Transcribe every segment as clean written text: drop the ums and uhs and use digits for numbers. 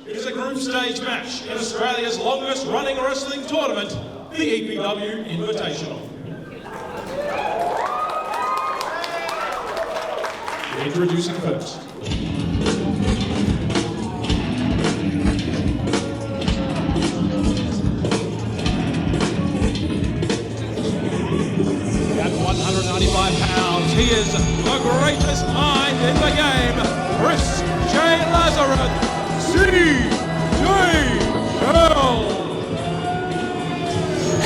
is a group stage match in Australia's longest running wrestling tournament, the EPW Invitational. Introducing first. At 195 pounds, he is the greatest mind in the game, Lazereth, CJL.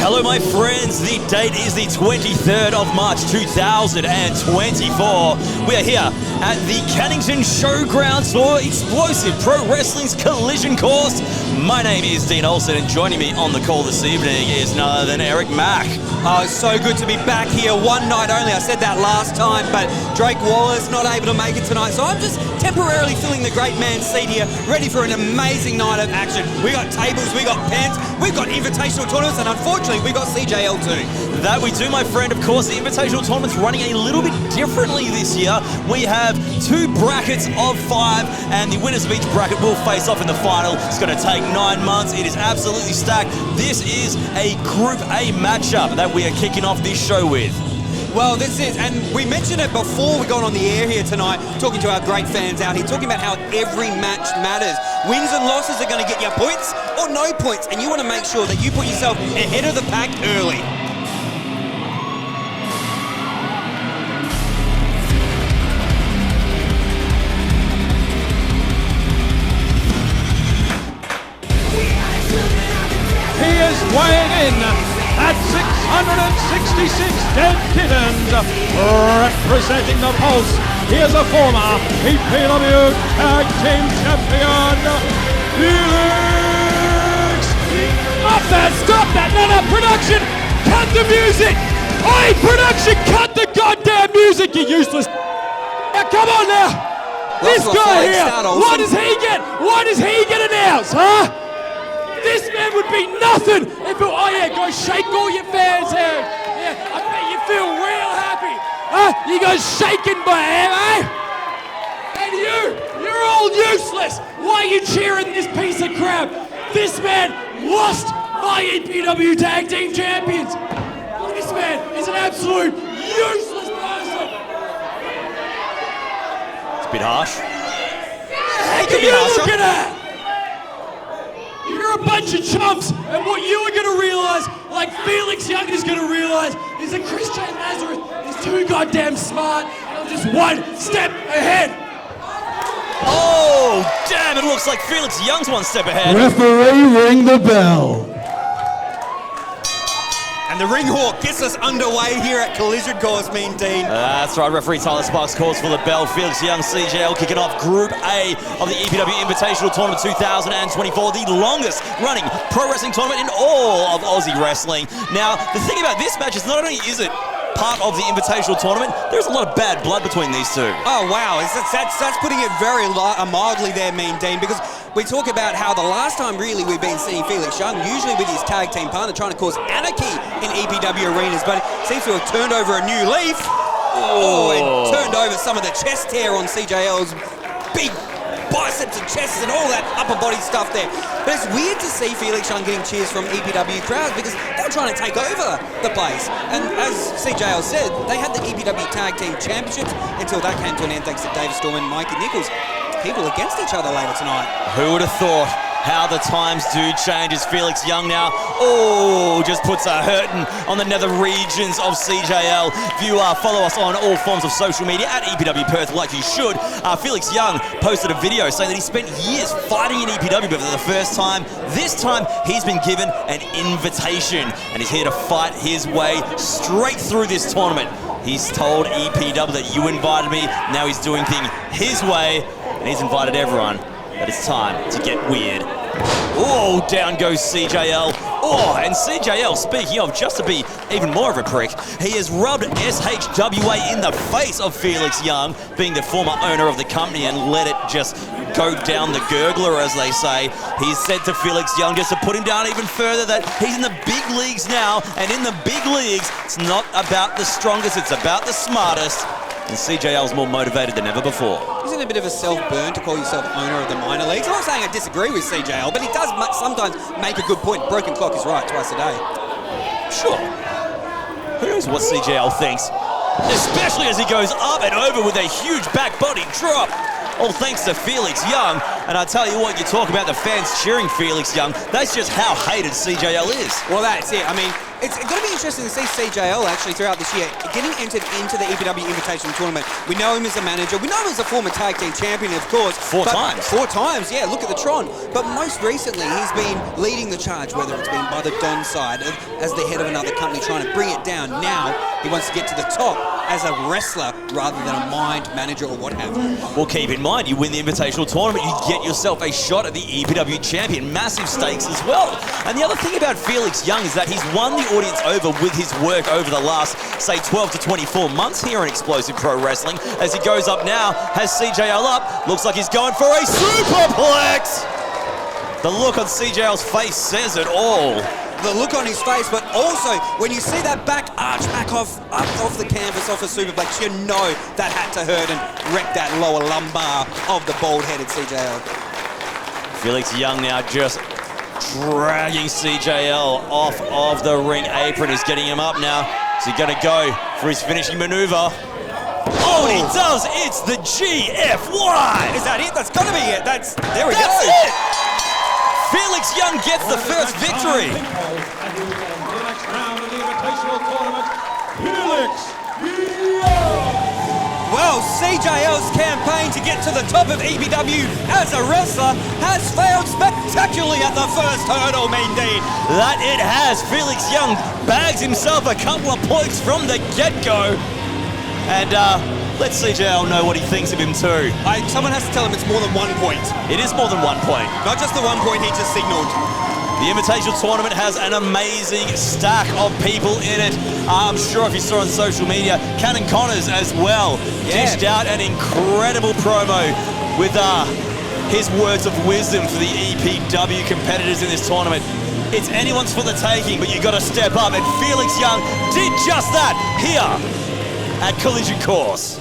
Hello my friends, the date is the 23rd of March 2024. We are here at the Cannington Showgrounds for explosive pro wrestling's Collision Course. My name is Dean Olsen and joining me on the call this evening is none other than Eric Mack. Oh, it's so good to be back here. One night only. I said that last time, but Drake Waller's not able to make it tonight, so I'm just temporarily filling the great man's seat here, ready for an amazing night of action. We got tables, we got pens, we've got invitational tournaments, and unfortunately, we got CJL too. That we do, my friend. Of course, the invitational tournament's running a little bit differently this year. We have 2 brackets of 5, and the winners of each bracket will face off in the final. It's going to take 9 months. It is absolutely stacked. This is a Group A matchup that we are kicking off this show with. Well, this is, and we mentioned it before we got on the air here tonight, talking to our great fans out here, talking about how every match matters. Wins and losses are going to get you points or no points, and you want to make sure that you put yourself ahead of the pack early. He is weighing in at 666 dead kittens, representing the Pulse. He is a former EPW Tag Team Champion, Felix. Stop that, no, production, cut the music. Oi, production, cut the goddamn music, you useless. Now, come on now. This guy here, what does he get? What does he get announced, huh? This man would be nothing if it, oh yeah, go shake all your fans here. Yeah, I bet you feel real happy. Huh? You guys shaking by him, eh? And you're all useless. Why are you cheering this piece of crap? This man lost my EPW Tag Team Champions. This man is an absolute useless person. It's a bit harsh. Hey, can you look at that? You're a bunch of chumps, and what you are going to realize, like Felix Young is going to realize, is that Chris J. Lazereth is too goddamn smart, and I'm just one step ahead. Oh, damn, it looks like Felix Young's one step ahead. Referee, ring the bell. And the ring hawk gets us underway here at Collision Course, Mean Dean. That's right, referee Tyler Sparks calls for the bell. Felix Young, CJL, kicking off Group A of the EPW Invitational Tournament 2024, the longest running pro wrestling tournament in all of Aussie wrestling. Now, the thing about this match is not only is it part of the Invitational Tournament, there's a lot of bad blood between these two. Oh, wow. That's putting it very mildly there, Mean Dean, because we talk about how the last time really we've been seeing Felix Young, usually with his tag team partner, trying to cause anarchy in EPW arenas, but it seems to have turned over a new leaf. Oh, and turned over some of the chest hair on CJL's big biceps and chests and all that upper body stuff there. But it's weird to see Felix Young getting cheers from EPW crowds because they're trying to take over the place. And as CJL said, they had the EPW Tag Team Championships until that came to an end thanks to David Storm and Mikey Nichols. People against each other later tonight. Who would have thought? How the times do change as Felix Young now, just puts a hurting on the nether regions of CJL. If you follow us on all forms of social media at EPW Perth like you should, Felix Young posted a video saying that he spent years fighting in EPW, but for the first time, this time he's been given an invitation and he's here to fight his way straight through this tournament. He's told EPW that you invited me, now he's doing things his way, and he's invited everyone. But it's time to get weird. Oh, down goes CJL. Oh, and CJL, speaking of, just to be even more of a prick, he has rubbed SHWA in the face of Felix Young, being the former owner of the company, and let it just go down the gurgler, as they say. He's said to Felix Young, just to put him down even further, that he's in the big leagues now, and in the big leagues, it's not about the strongest, it's about the smartest. and CJL's more motivated than ever before. Isn't it a bit of a self-burn to call yourself owner of the minor leagues? I'm not saying I disagree with CJL, but he does sometimes make a good point. Broken clock is right twice a day. Sure. Who knows what CJL thinks? Especially as he goes up and over with a huge back body drop. All thanks to Felix Young. And I tell you what, you talk about the fans cheering Felix Young. That's just how hated CJL is. Well, that's it. I mean, it's going to be interesting to see CJL actually throughout this year getting entered into the EPW Invitational Tournament. We know him as a manager. We know him as a former tag team champion, of course. Four times, yeah. Look at the Tron. But most recently, he's been leading the charge, whether it's been by the Don side, as the head of another company, trying to bring it down. Now, he wants to get to the top as a wrestler rather than a mind manager or what have you. Well, keep in mind, you win the Invitational Tournament, you get yourself a shot at the EPW champion. Massive stakes as well. And the other thing about Felix Young is that he's won the audience over with his work over the last, say, 12 to 24 months here in Explosive Pro Wrestling. As he goes up now, has CJL up, looks like he's going for a superplex! The look on CJL's face says it all. The look on his face, but also when you see that back arch back off the canvas, off a superplex, you know that had to hurt and wreck that lower lumbar of the bald-headed CJL. Felix Young now just dragging CJL off of the ring apron. He's getting him up now. Is he going to go for his finishing maneuver? Oh, and he does! It's the GFY! Is that it? That's got to be it. There we go. That's it! Felix Young gets the first victory. The next round of the Invitational Tournament, Felix Young. Well, CJL's campaign to get to the top of EPW as a wrestler has failed spectacularly at the first hurdle, mean deed. That it has. Felix Young bags himself a couple of points from the get-go. And let CJL know what he thinks of him too. Someone has to tell him it's more than 1 point. It is more than 1 point. Not just the 1 point he just signaled. The Invitational Tournament has an amazing stack of people in it. I'm sure if you saw on social media, Cannon Connors as well dished out an incredible promo with his words of wisdom for the EPW competitors in this tournament. It's anyone's for the taking, but you got to step up, and Felix Young did just that here at Collision Course.